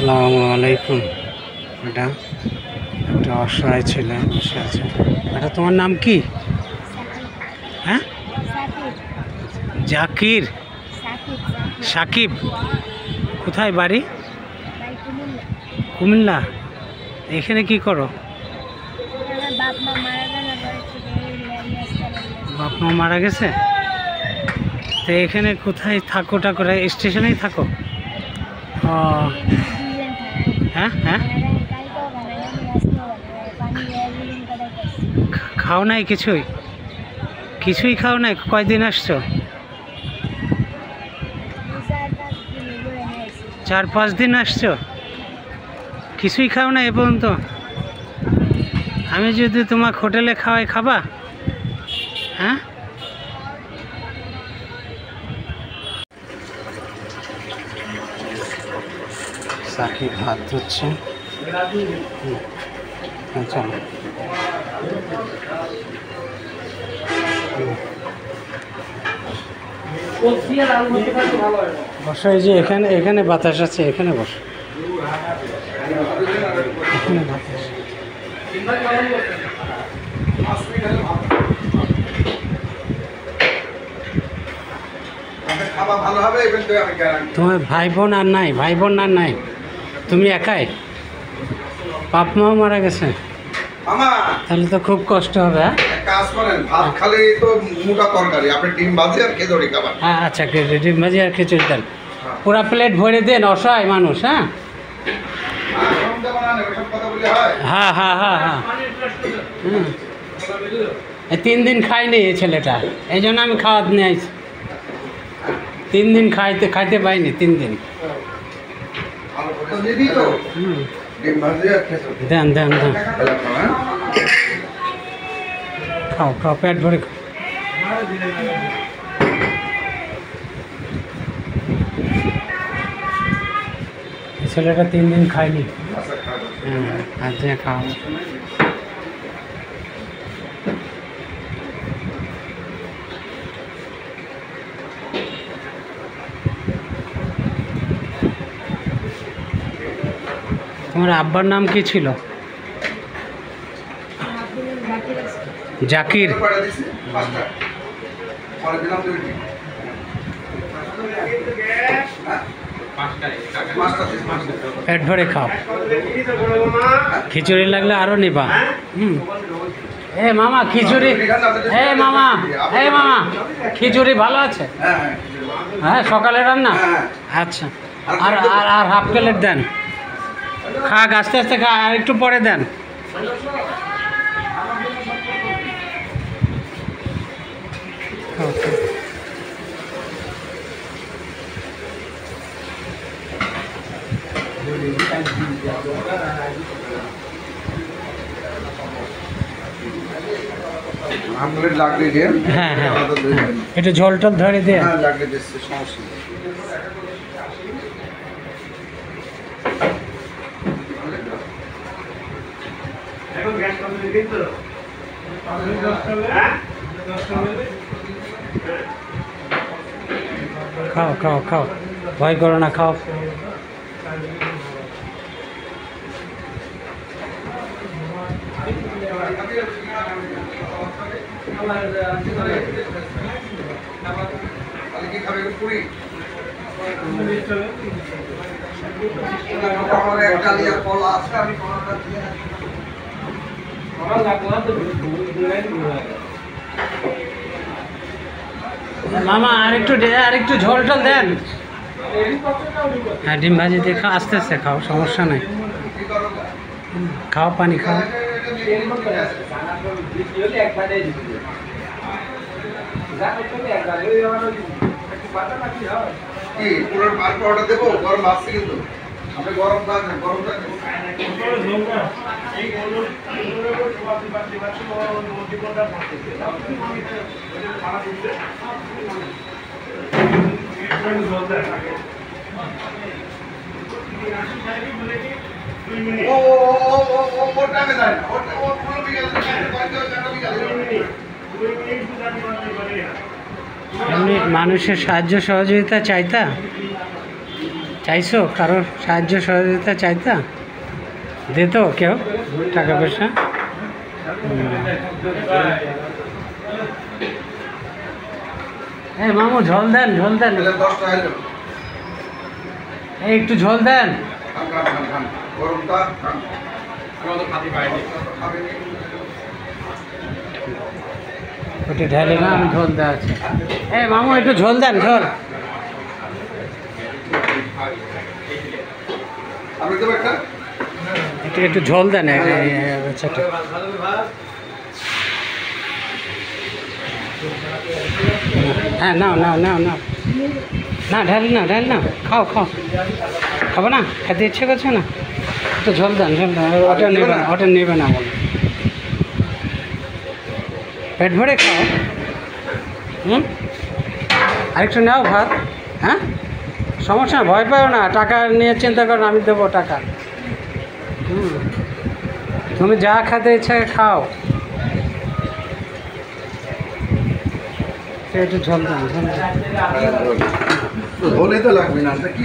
আসসালামু আলাইকুম। এটা একটা অসহায় ছেলে বসে আছে। এটা তোমার নাম কি? হ্যাঁ, জাকির, সাকিব। কোথায় বাড়ি? কুমিল্লা। এখানে কি করো? বাপ মা মারা গেছে। তো এখানে কোথায় থাকো? করে স্টেশনেই থাকো? ও হ্যাঁ হ্যাঁ, খাও নাই কিছুই? কিছুই খাও নাই? কয়দিন আসছো? 4-5 দিন আসছো, কিছুই খাও না এ পর্যন্ত? আমি যদি তোমাকে হোটেলে খাওয়াই, খাবা? হ্যাঁ, সাকিব হাত ধুচ্ছে। চলো, বসো। এই যে এখানে, এখানে বাতাস আছে, এখানে বসো। এখানে বাতাস। তোমার ভাই বোন আর নাই? ভাই বোন আর নাই, তুমি একাই? বাপ মাও মারা গেছে, তাহলে তো খুব কষ্ট হবে। কাজ করেন, ভাত খালি তো মোটা তরকারি, আপনি ডিম ভাজি আর খিচুড়ি খাবেন। হ্যাঁ আচ্ছা, ডিম ভাজি আর খিচুড়ি দেন, পুরা প্লেট ভরে দেন। অসহায় মানুষ। হ্যাঁ হ্যাঁ হ্যাঁ হ্যাঁ হ্যাঁ। 3 দিন খাইনি এই ছেলেটা, এই জন্য আমি খাওয়া নিয়ে আইছি। 3 দিন খাইতে পাইনি, 3 দিন। দেন দেন দেন, খাও খাও, পেট ভরে খাও। ছেলেটা 3 দিন খায়নি। হ্যাঁ, আচ্ছা খাও। তোমার আব্বার নাম কি ছিল? জাকির। পেট ভরে খাও, খিচুড়ি লাগলে আরো নিবা। এ মামা খিচুড়ি, এ মামা, এ মামা খিচুড়ি ভালো আছে? হ্যাঁ, সকালে রান্না। আচ্ছা, আর আর আর হাফ প্লেট দেন। খাক, আস্তে আস্তে খা, আর একটু পরে দেন। হ্যাঁ হ্যাঁ, একটু ঝোল টোল ধরে দিয়ে। খাও খাও খাও, ভয় করো না, খাও। মামা আরেকটু ঝোল টোল দেন। হ্যাঁ, ডিম ভাজি দিয়ে খাও, আস্তে আস্তে খাও, সমস্যা নাই। খাও, পানি খাও। দেবো গরম আসছে, কিন্তু আপনি গরম থাকবেন, গরম থাকবেন। এমনি মানুষের সাহায্য সহযোগিতা চাইতা? চাইছো কারোর সাহায্য সহযোগিতা চাইতা দিত কেউ টাকা পয়সা? এই মামু ঝোল দেন, ঝোল দেন, তাহলে 10 টাকা এলো। এই একটু ঝোল দেন। খান, খান, খান, খান। গরমটা খান। খাবেনি। ওটা ঢেলে না, আমি ঝোল দেওয়া আছে। এই মামু একটু ঝোল দেন, ঝোল। আপনি দেবো একটা? একটু একটু ঝোল দেন সেটা। হ্যাঁ নাও নাও নাও নাও, না ঢাল না, ঢাল না, খাও খাও। খাবো না? খেতে ইচ্ছে করছে না? একটু ঝোল দেন, ঝোল দেন। ওটা নেবে না, ওটা নেবে না বলো। পেট ভরে খাও। আরেকটু নাও ভাত। হ্যাঁ, সমস্যা না, ভয় পাও না, টাকা নিয়ে চিন্তা করো না, আমি দেবো টাকা। তুমি যা খেতে ইচ্ছা খাও। একটু ঝোল দেন, ঝোল দেন। ধনে তো লাগবে না, কি